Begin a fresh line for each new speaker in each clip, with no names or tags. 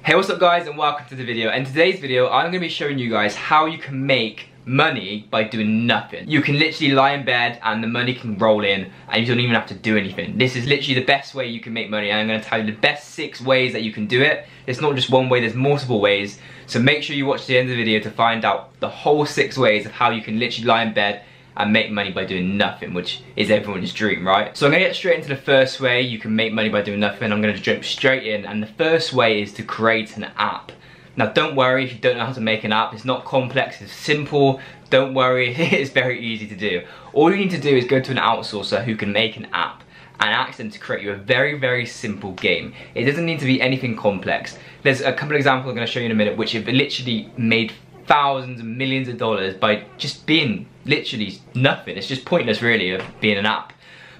Hey, what's up guys, and welcome to the video. In today's video, I'm going to be showing you guys how you can make money by doing nothing. You can literally lie in bed and the money can roll in and you don't even have to do anything. This is literally the best way you can make money, and I'm going to tell you the best 6 ways that you can do it. It's not just one way, there's multiple ways. So make sure you watch the end of the video to find out the whole 6 ways of how you can literally lie in bed and make money by doing nothing, which is everyone's dream, right? So I'm gonna get straight into the first way you can make money by doing nothing. I'm gonna jump straight in, and the first way is to create an app. Now don't worry if you don't know how to make an app, it's not complex, it's simple. Don't worry, it's very easy to do. All you need to do is go to an outsourcer who can make an app and ask them to create you a very simple game. It doesn't need to be anything complex. There's a couple of examples I'm gonna show you in a minute which have literally made thousands and millions of dollars by just being literally nothing. It's just pointless really of being an app.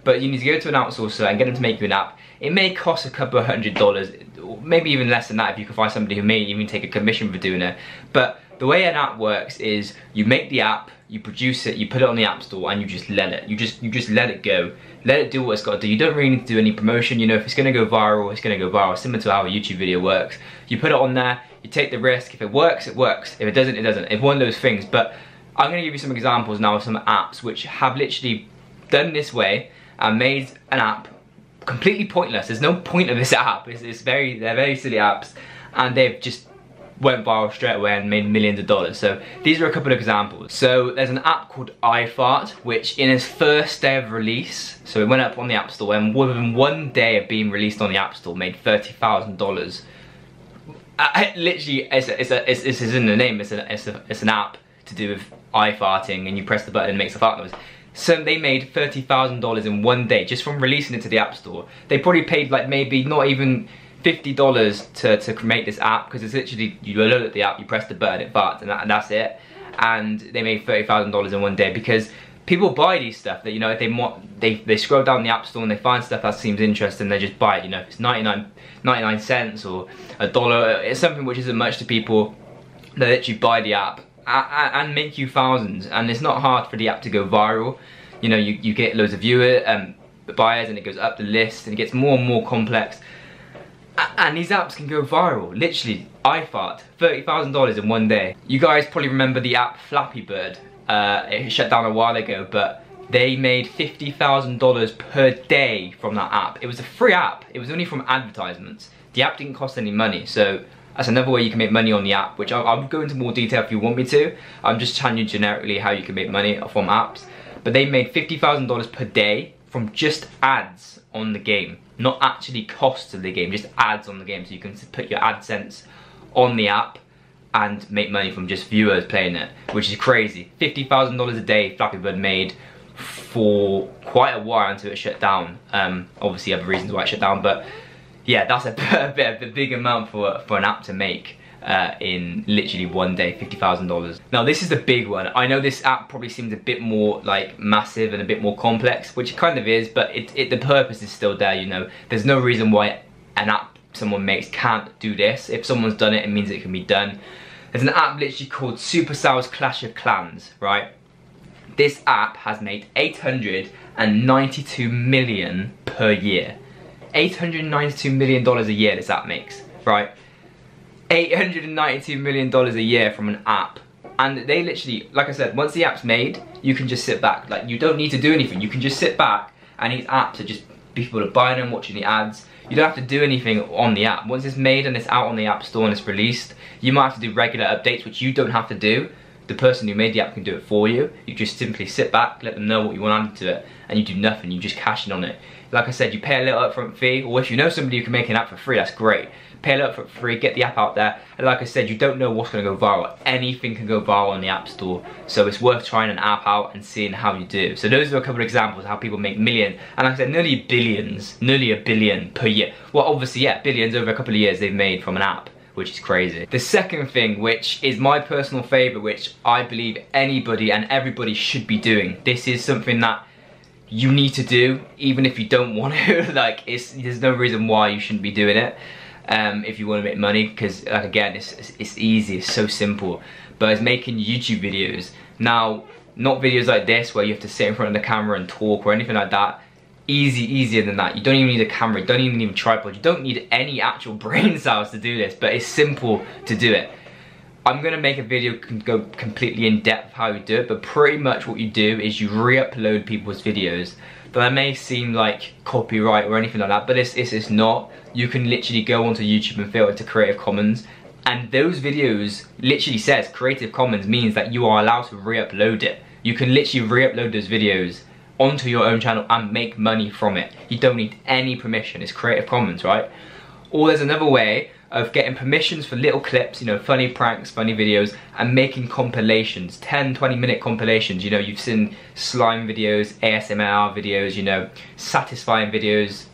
But you need to go to an outsourcer and get them to make you an app. It may cost a couple of $100, or maybe even less than that if you can find somebody who may even take a commission for doing it. But the way an app works is you make the app, you produce it, you put it on the App Store, and you just let it. You just let it go. Let it do what it's got to do. You don't really need to do any promotion. You know, if it's gonna go viral, it's gonna go viral. Similar to how a YouTube video works. You put it on there, you take the risk. If it works, it works. If it doesn't, it doesn't. It's one of those things. But I'm gonna give you some examples now of some apps which have literally done this way and made an app completely pointless. There's no point of this app. They're very silly apps, and they've just went viral straight away and made millions of dollars. So these are a couple of examples. So there's an app called iFart, which in its first day of release, so it went up on the App Store, and within 1 day of being released on the App Store, made $30,000. Literally, it's in the name. It's an app to do with iFarting, and you press the button and it makes a fart noise. So they made $30,000 in 1 day just from releasing it to the App Store. They probably paid like maybe not even $50 to make this app, because it's literally, you load up the app, you press the button, it farts, and that's it. And they made $30,000 in 1 day because people buy these stuff that, you know, if they scroll down the App Store and they find stuff that seems interesting, they just buy it. You know, if it's 99 cents or $1, it's something which isn't much to people. They literally buy the app and make you thousands, and it's not hard for the app to go viral. You know, you get loads of viewers, buyers, and it goes up the list and it gets more and more complex. And these apps can go viral. Literally, iFart, $30,000 in 1 day. You guys probably remember the app Flappy Bird. It shut down a while ago, but they made $50,000 per day from that app. It was a free app. It was only from advertisements. The app didn't cost any money, so that's another way you can make money on the app, which I'll go into more detail if you want me to. I'm just telling you generically how you can make money from apps. But they made $50,000 per day from just ads on the game. Not actually costs of the game, just ads on the game. So you can put your AdSense on the app and make money from just viewers playing it, which is crazy. $50,000 a day Flappy Bird made for quite a while until it shut down. Obviously other reasons why it shut down, but yeah, that's a big amount for an app to make in literally 1 day, $50,000. Now this is the big one. I know this app probably seems a bit more like massive and a bit more complex, which it kind of is, but the purpose is still there, you know. There's no reason why an app someone makes can't do this. If someone's done it, it means it can be done. There's an app literally called Supercell's Clash of Clans, right? This app has made $892 million per year. $892 million a year this app makes, right? $892 million a year from an app. And they literally, like I said, once the app's made, you can just sit back. Like, you don't need to do anything. You can just sit back, and these apps are just, people are buying them, watching the ads. You don't have to do anything on the app. Once it's made and it's out on the App Store and it's released, you might have to do regular updates, which you don't have to do. The person who made the app can do it for you. You just simply sit back, let them know what you want added to it, and you do nothing. You just cash in on it. Like I said, you pay a little upfront fee, or if you know somebody who can make an app for free, that's great. Pay a little upfront fee, get the app out there, and like I said, you don't know what's going to go viral. Anything can go viral on the App Store, so it's worth trying an app out and seeing how you do. So those are a couple of examples of how people make millions, and like I said, nearly $1 billion per year. Well, obviously, yeah, billions over a couple of years they've made from an app, which is crazy. The second thing, which is my personal favourite, which I believe anybody and everybody should be doing. This is something that you need to do, even if you don't want to. Like, there's no reason why you shouldn't be doing it. If you want to make money, because like, again, it's easy, it's so simple. But it's making YouTube videos. Now, not videos like this where you have to sit in front of the camera and talk or anything like that. easier than that. You don't even need a camera, you don't even need a tripod, you don't need any actual brain cells to do this, but it's simple to do it. I'm gonna make a video go completely in depth how you do it, but pretty much what you do is you re-upload people's videos. That may seem like copyright or anything like that, but it's not. You can literally go onto YouTube and filter to Creative Commons, and those videos literally says Creative Commons means that you are allowed to re-upload it. You can literally re-upload those videos onto your own channel and make money from it. You don't need any permission, it's Creative Commons, right? Or there's another way of getting permissions for little clips, you know, funny pranks, funny videos, and making compilations, 10, 20-minute compilations. You know, you've seen slime videos, ASMR videos, you know, satisfying videos,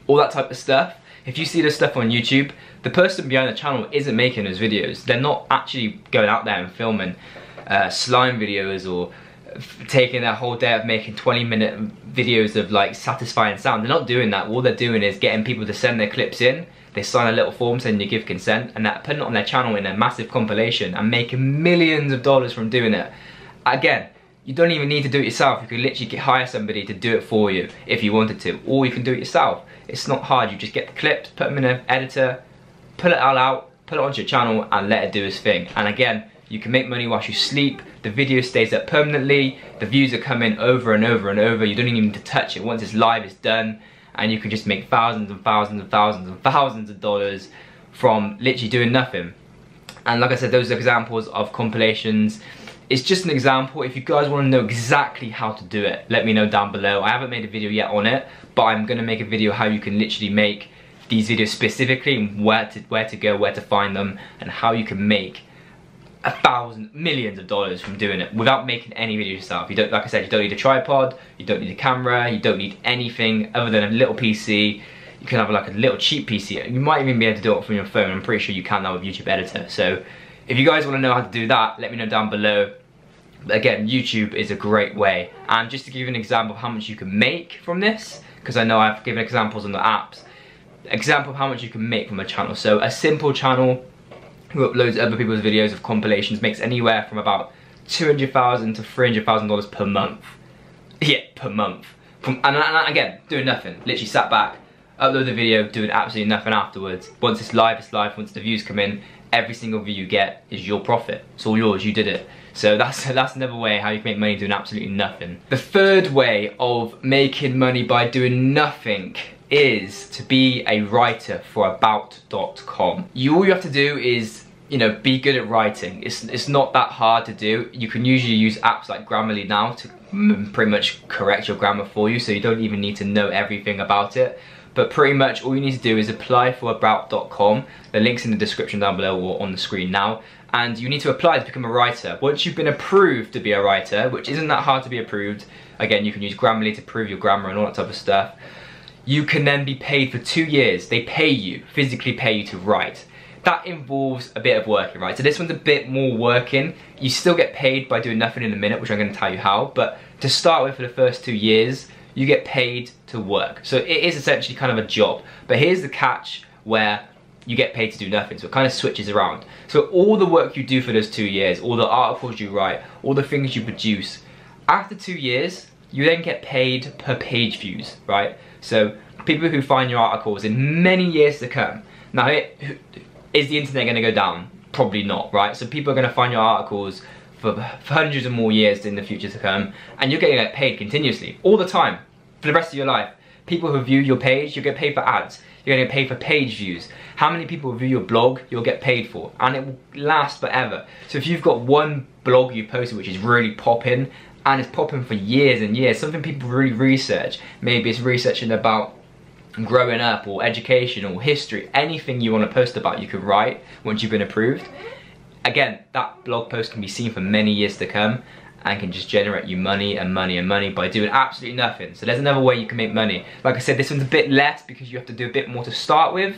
all that type of stuff. If you see this stuff on YouTube, the person behind the channel isn't making those videos. They're not actually going out there and filming slime videos or taking their whole day of making 20-minute videos of like satisfying sound. They're not doing that. All they're doing is getting people to send their clips in. They sign a little form saying you give consent, and they're putting it on their channel in a massive compilation and making millions of dollars from doing it. Again, you don't even need to do it yourself. You could literally hire somebody to do it for you if you wanted to, or you can do it yourself. It's not hard. You just get the clips, put them in an editor, pull it all out, put it onto your channel, and let it do its thing. And again, you can make money whilst you sleep. The video stays up permanently. The views are coming over and over and over. You don't even need to touch it. Once it's live, it's done. And you can just make thousands and thousands and thousands and thousands of dollars from literally doing nothing. And like I said, those are examples of compilations. It's just an example. If you guys want to know exactly how to do it, let me know down below. I haven't made a video yet on it, but I'm going to make a video how you can literally make these videos specifically, and where to go, where to find them, and how you can make millions of dollars from doing it without making any video yourself. You don't, like I said, you don't need a tripod, you don't need a camera, you don't need anything other than a little PC. You can have like a little cheap PC. You might even be able to do it from your phone. I'm pretty sure you can now with YouTube Editor. So if you guys want to know how to do that, let me know down below. But again, YouTube is a great way. And just to give you an example of how much you can make from this, because I know I've given examples on the apps, example of how much you can make from a channel. So a simple channel who uploads other people's videos of compilations makes anywhere from about $200,000 to $300,000 per month. Yeah, per month. And again, doing nothing. Literally sat back, upload the video, doing absolutely nothing afterwards. Once it's live, it's live. Once the views come in, every single view you get is your profit. It's all yours, you did it. So that's another way how you can make money doing absolutely nothing. The third way of making money by doing nothing is to be a writer for Aboutcom. All you have to do is, you know, be good at writing. It's not that hard to do. You can usually use apps like Grammarly now to pretty much correct your grammar for you, so you don't even need to know everything about it. But pretty much all you need to do is apply for Aboutcom. The link's in the description down below or on the screen now. And you need to apply to become a writer. Once you've been approved to be a writer, which isn't that hard to be approved, again, you can use Grammarly to prove your grammar and all that type of stuff, you can then be paid for 2 years. They pay you, physically pay you to write. That involves a bit of working, right? So this one's a bit more working. You still get paid by doing nothing in a minute, which I'm gonna tell you how, but to start with for the first 2 years, you get paid to work. So it is essentially kind of a job. But here's the catch where you get paid to do nothing, so it kind of switches around. So all the work you do for those 2 years, all the articles you write, all the things you produce, after 2 years, you then get paid per page views, right? So people who find your articles in many years to come. Now, is the internet going to go down? Probably not, right? So people are going to find your articles for hundreds of more years in the future to come, and you're getting paid continuously, all the time, for the rest of your life. People who view your page, you get paid for ads. You're going to get paid for page views. How many people view your blog, you'll get paid for, and it will last forever. So if you've got one blog you posted which is really popping, and it's popping for years and years, something people really research, maybe it's researching about growing up or education or history, anything you want to post about, you can write once you've been approved. Again, that blog post can be seen for many years to come and can just generate you money and money and money by doing absolutely nothing. So there's another way you can make money. Like I said, this one's a bit less because you have to do a bit more to start with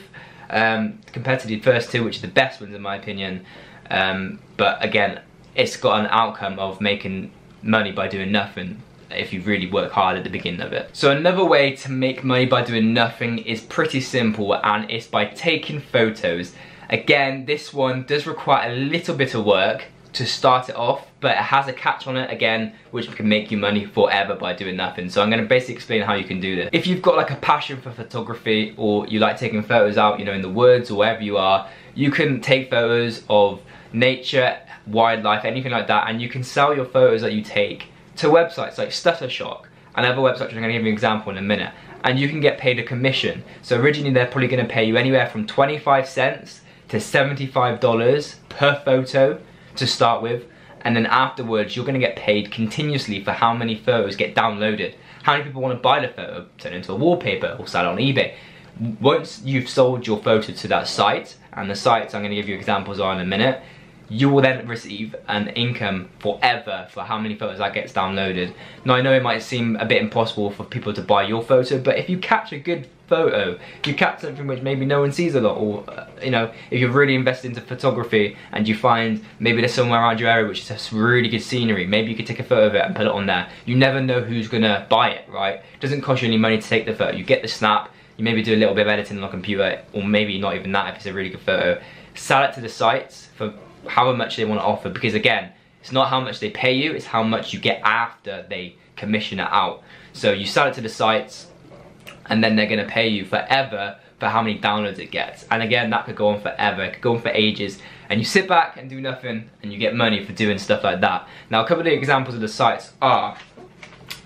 compared to the first two, which are the best ones in my opinion. But again, it's got an outcome of making money by doing nothing if you really work hard at the beginning of it. So another way to make money by doing nothing is pretty simple, and it's by taking photos. Again, this one does require a little bit of work, to start it off, but it has a catch on it again, which can make you money forever by doing nothing. So I'm going to basically explain how you can do this. If you've got like a passion for photography, or you like taking photos out, you know, in the woods or wherever you are, you can take photos of nature, wildlife, anything like that, and you can sell your photos that you take to websites like Shutterstock and other websites, which I'm going to give you an example in a minute, and you can get paid a commission. So originally they're probably going to pay you anywhere from 25 cents to $75 per photo to start with, and then afterwards you're going to get paid continuously for how many photos get downloaded, how many people want to buy the photo, turn it into a wallpaper, or sell it on eBay. Once you've sold your photo to that site, and the sites I'm going to give you examples on in a minute, you will then receive an income forever for how many photos that gets downloaded. Now I know it might seem a bit impossible for people to buy your photo, but if you catch a good photo, if you catch something which maybe no one sees a lot, or you know, if you're really invested into photography and you find maybe there's somewhere around your area which has really good scenery, maybe you could take a photo of it and put it on there. You never know who's gonna buy it, right? It doesn't cost you any money to take the photo. You get the snap, you maybe do a little bit of editing on a computer, or maybe not even that if it's a really good photo. Sell it to the sites for however much they want to offer, because again, it's not how much they pay you, it's how much you get after they commission it out. So you sell it to the sites, and then they're going to pay you forever for how many downloads it gets. And again, that could go on forever, it could go on for ages, and you sit back and do nothing and you get money for doing stuff like that. Now a couple of the examples of the sites are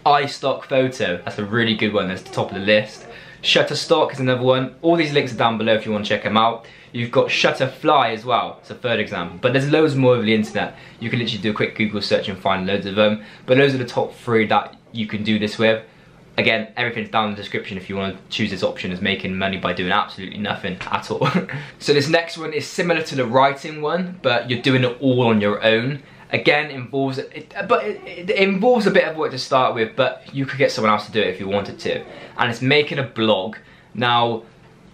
iStock Photo, that's a really good one, that's the top of the list. Shutterstock is another one. All these links are down below if you want to check them out. You've got Shutterfly as well, it's a third example. But there's loads more over the internet. You can literally do a quick Google search and find loads of them. But those are the top 3 that you can do this with. Again, everything's down in the description if you want to choose this option as making money by doing absolutely nothing at all. So this next one is similar to the writing one, but you're doing it all on your own. Again, it involves a bit of work to start with, but you could get someone else to do it if you wanted to. And it's making a blog. Now,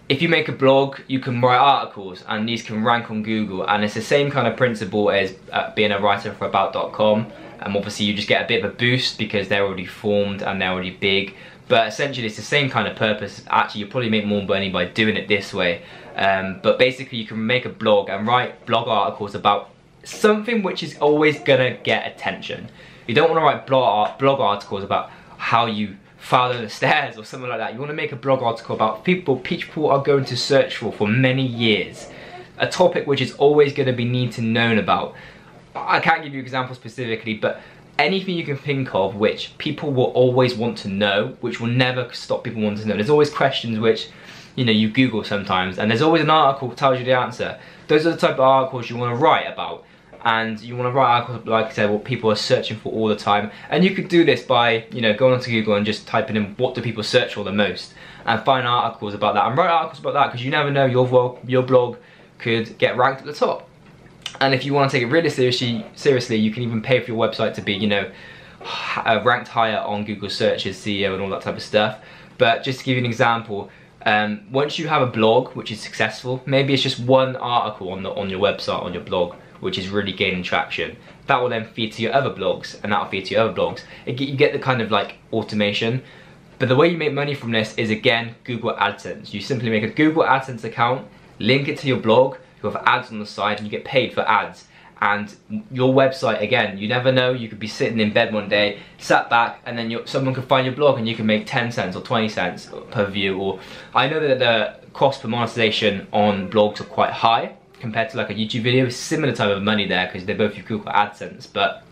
if you make a blog, you can write articles, and these can rank on Google, and it's the same kind of principle as being a writer for Aboutcom. Obviously you just get a bit of a boost because they're already formed and they're already big, but essentially it's the same kind of purpose. Actually, you probably make more money by doing it this way, but basically you can make a blog and write blog articles about something which is always gonna get attention. You don't want to write blog articles about how you fell down the stairs or something like that. You want to make a blog article about people are going to search for many years, a topic which is always going to be need to known about. I can't give you examples specifically, but anything you can think of which people will always want to know, which will never stop people wanting to know. There's always questions which, you know, you Google sometimes, and there's always an article that tells you the answer. Those are the type of articles you want to write about. And you want to write articles, like I said, what people are searching for all the time. And you could do this by, you know, going onto Google and just typing in what do people search for the most, and find articles about that, and write articles about that, because you never know, your blog could get ranked at the top. And if you want to take it really seriously, you can even pay for your website to be, you know, ranked higher on Google searches, SEO and all that type of stuff. But just to give you an example, once you have a blog which is successful, maybe it's just one article on your website, on your blog, which is really gaining traction, that will then feed to your other blogs, and that will feed to your other blogs. You get the kind of like automation. But the way you make money from this is, again, Google AdSense. You simply make a Google AdSense account, link it to your blog, you have ads on the side, and you get paid for ads. And your website, again, you never know, you could be sitting in bed one day, sat back, and then someone could find your blog and you can make 10 cents or 20 cents per view. Or I know that the cost per monetization on blogs are quite high compared to like a YouTube video. It's similar type of money there because they both use Google AdSense, but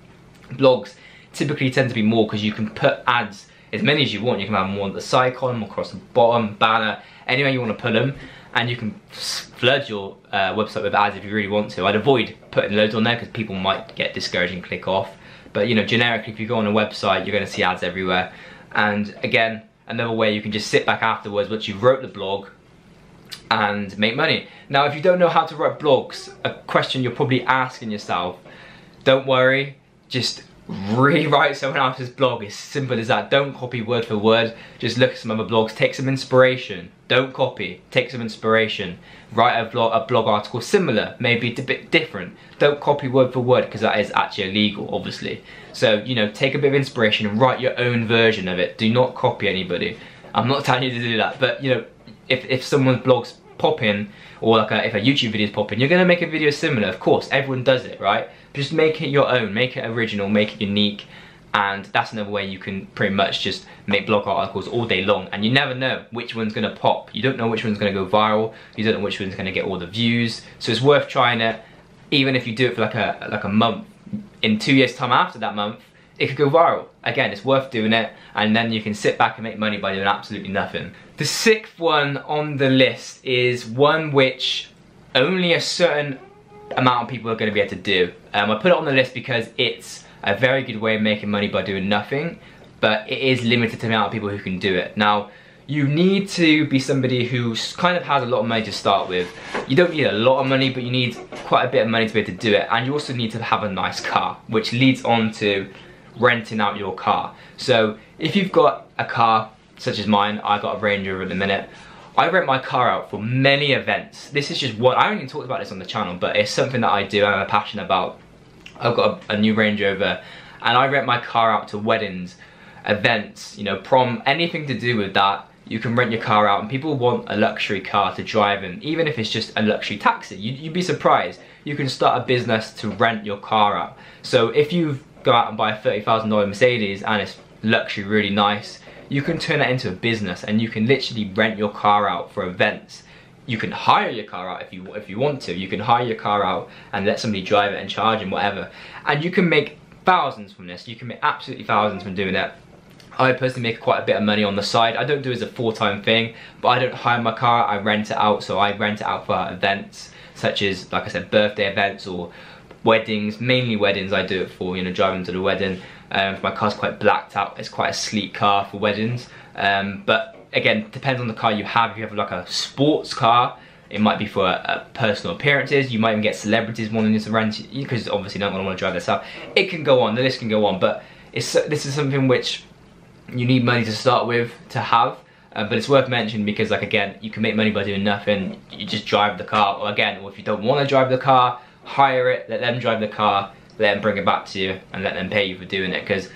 blogs typically tend to be more because you can put ads as many as you want. You can have them on the side column, across the bottom, banner, anywhere you want to put them, and you can flood your website with ads if you really want to. I'd avoid putting loads on there because people might get discouraged and click off, but you know, generically, if you go on a website, you're going to see ads everywhere. And again, another way you can just sit back afterwards once you've wrote the blog and make money. Now, if you don't know how to write blogs, a question you're probably asking yourself, don't worry, just rewrite someone else's blog. It's simple as that. Don't copy word for word, just look at some other blogs, take some inspiration. Don't copy, take some inspiration. Write a blog article similar, maybe a bit different. Don't copy word for word because that is actually illegal, obviously. So, you know, take a bit of inspiration and write your own version of it. Do not copy anybody. I'm not telling you to do that, but you know, if someone's blog's popping, or like if a YouTube video is popping, you're gonna make a video similar. Of course, everyone does it, right? Just make it your own, make it original, make it unique, and that's another way you can pretty much just make blog articles all day long, and you never know which one's gonna pop. You don't know which one's gonna go viral, you don't know which one's gonna get all the views, so it's worth trying it. Even if you do it for like a month, in 2 years time after that month, it could go viral. Again, it's worth doing it, and then you can sit back and make money by doing absolutely nothing. The sixth one on the list is one which only a certain amount of people are going to be able to do. I put it on the list because it's a very good way of making money by doing nothing, but it is limited to the amount of people who can do it. Now, you need to be somebody who kind of has a lot of money to start with. You don't need a lot of money, but you need quite a bit of money to be able to do it, and you also need to have a nice car, which leads on to renting out your car. So if you've got a car such as mine, I got a Range Rover at the minute, I rent my car out for many events. This is just what, I haven't even talked about this on the channel, but it's something that I do and I'm passionate about. I've got a new Range Rover, and I rent my car out to weddings, events, you know, prom, anything to do with that. You can rent your car out, and people want a luxury car to drive in, even if it's just a luxury taxi. You'd be surprised. You can start a business to rent your car out. So if you go out and buy a $30,000 Mercedes and it's luxury, really nice, you can turn that into a business, and you can literally rent your car out for events. You can hire your car out if you want to. You can hire your car out and let somebody drive it and charge and whatever. And you can make thousands from this. You can make absolutely thousands from doing it. I personally make quite a bit of money on the side. I don't do it as a full-time thing, but I don't hire my car, I rent it out. So I rent it out for events such as, like I said, birthday events or weddings. Mainly weddings I do it for, you know, driving to the wedding. My car's quite blacked out. It's quite a sleek car for weddings. But again, depends on the car you have. If you have like a sports car, it might be for personal appearances. You might even get celebrities wanting you to rent, because obviously not going to want to drive this out. It can go on, the list can go on, but this is something which you need money to start with to have. But it's worth mentioning because, like, again, you can make money by doing nothing. You just drive the car, or again, or if you don't want to drive the car, hire it, let them drive the car, let them bring it back to you, and let them pay you for doing it. Because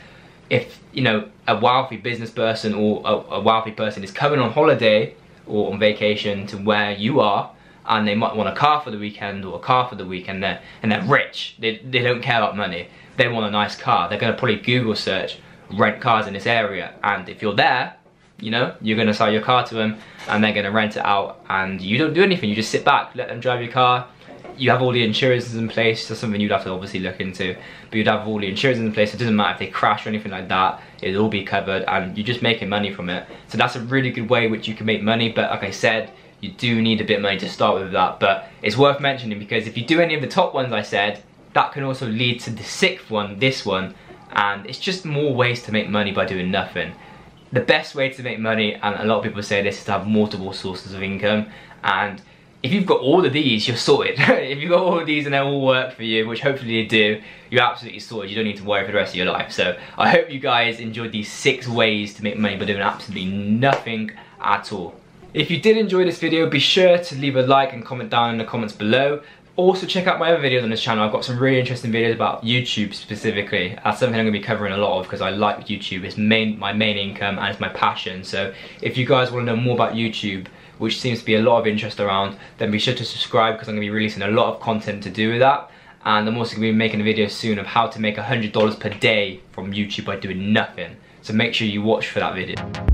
if, you know, a wealthy business person or a wealthy person is coming on holiday or on vacation to where you are, and they might want a car for the weekend or a car for the weekend, and they're rich, they don't care about money, they want a nice car, they're going to probably Google search rent cars in this area, and if you're there, you know, you're going to sell your car to them and they're going to rent it out, and you don't do anything, you just sit back, let them drive your car. You have all the insurances in place. That's something you'd have to obviously look into, but you'd have all the insurances in place. It doesn't matter if they crash or anything like that, it'll all be covered, and you're just making money from it. So that's a really good way which you can make money, but like I said, you do need a bit of money to start with that. But it's worth mentioning because if you do any of the top ones I said, that can also lead to the sixth one, this one, and it's just more ways to make money by doing nothing. The best way to make money, and a lot of people say this, is to have multiple sources of income, and if you've got all of these, you're sorted. If you've got all of these and they all work for you, which hopefully they do, you're absolutely sorted. You don't need to worry for the rest of your life. So I hope you guys enjoyed these 6 ways to make money by doing absolutely nothing at all. If you did enjoy this video, be sure to leave a like and comment down in the comments below. Also check out my other videos on this channel. I've got some really interesting videos about YouTube specifically. That's something I'm going to be covering a lot of because I like YouTube. It's my main income and it's my passion. So if you guys want to know more about YouTube, which seems to be a lot of interest around, then be sure to subscribe because I'm going to be releasing a lot of content to do with that. And I'm also going to be making a video soon of how to make $100 per day from YouTube by doing nothing. So make sure you watch for that video.